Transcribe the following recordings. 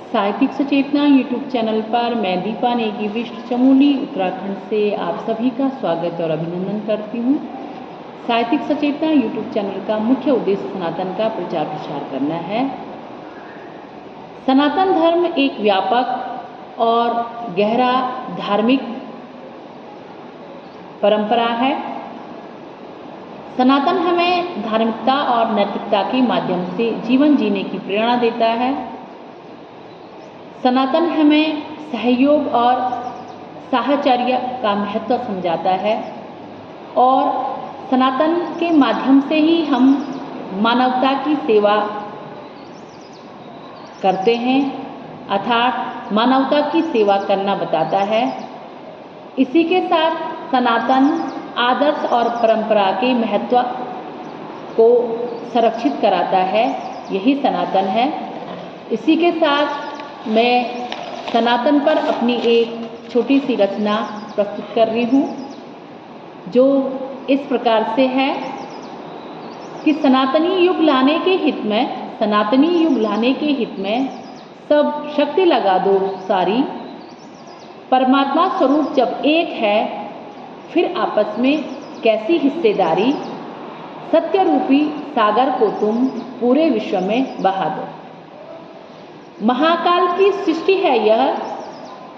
साहित्यिक सचेतना YouTube channel पर मैं दीपा नेगी विष्ट चमोली उत्तराखंड से आप सभी का स्वागत और अभिनंदन करती हूँ। साहित्यिक सचेतना यूट्यूब चैनल का मुख्य उद्देश्य सनातन का प्रचार प्रसार करना है। सनातन धर्म एक व्यापक और गहरा धार्मिक परंपरा है। सनातन हमें धार्मिकता और नैतिकता के माध्यम से जीवन जीने की प्रेरणा देता है। सनातन हमें सहयोग और साहचर्य का महत्व समझाता है और सनातन के माध्यम से ही हम मानवता की सेवा करते हैं, अर्थात मानवता की सेवा करना बताता है। इसी के साथ सनातन आदर्श और परंपरा के महत्व को संरक्षित कराता है, यही सनातन है। इसी के साथ मैं सनातन पर अपनी एक छोटी सी रचना प्रस्तुत कर रही हूँ, जो इस प्रकार से है कि सनातनी युग लाने के हित में सब शक्ति लगा दो सारी। परमात्मा स्वरूप जब एक है फिर आपस में कैसी हिस्सेदारी। सत्य रूपी सागर को तुम पूरे विश्व में बहा दो। महाकाल की सृष्टि है यह,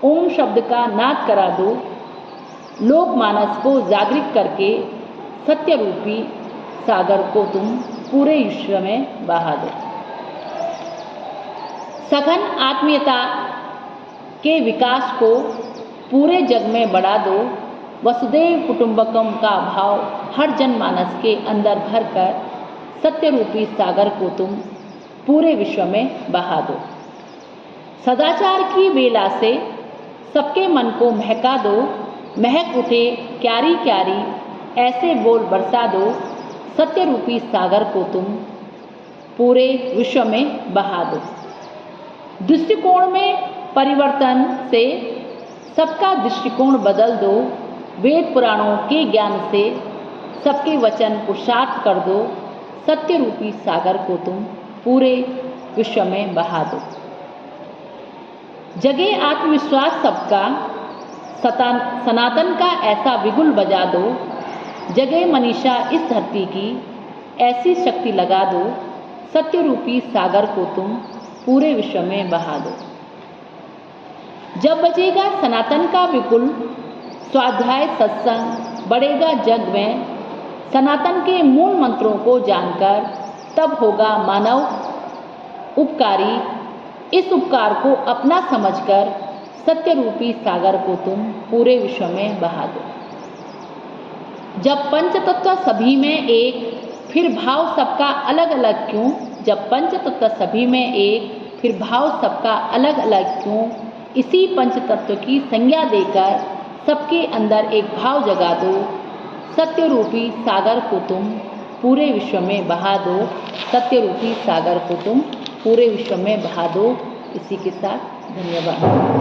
ओम शब्द का नाद करा दो। लोक मानस को जागृत करके सत्य रूपी सागर को तुम पूरे विश्व में बहा दो। सघन आत्मीयता के विकास को पूरे जग में बढ़ा दो। वसुदेव कुटुंबकम का भाव हर जनमानस के अंदर भरकर सत्य रूपी सागर को तुम पूरे विश्व में बहा दो। सदाचार की बेला से सबके मन को महका दो। महक उठे क्यारी क्यारी ऐसे बोल बरसा दो। सत्य रूपी सागर को तुम पूरे विश्व में बहा दो। दृष्टिकोण में परिवर्तन से सबका दृष्टिकोण बदल दो। वेद पुराणों के ज्ञान से सबके वचन पुरुषार्थ कर दो। सत्य रूपी सागर को तुम पूरे विश्व में बहा दो। जगे आत्मविश्वास सबका, सनातन का ऐसा बिगुल बजा दो। जगे मनीषा इस धरती की, ऐसी शक्ति लगा दो। सत्य रूपी सागर को तुम पूरे विश्व में बहा दो। जब बजेगा सनातन का बिगुल, स्वाध्याय सत्संग बढ़ेगा जग में। सनातन के मूल मंत्रों को जानकर तब होगा मानव उपकारी। इस उपकार को अपना समझकर सत्य रूपी सागर को तुम पूरे विश्व में बहा दो। जब पंचतत्व सभी में एक, फिर भाव सबका अलग अलग क्यों। जब पंचतत्व सभी में एक, फिर भाव सबका अलग अलग क्यों। इसी पंचतत्व की संज्ञा देकर सबके अंदर एक भाव जगा दो। सत्य रूपी सागर को तुम पूरे विश्व में बहा दो। सत्य रूपी सागर को तुम पूरे विश्व में बहा दो। इसी के साथ धन्यवाद।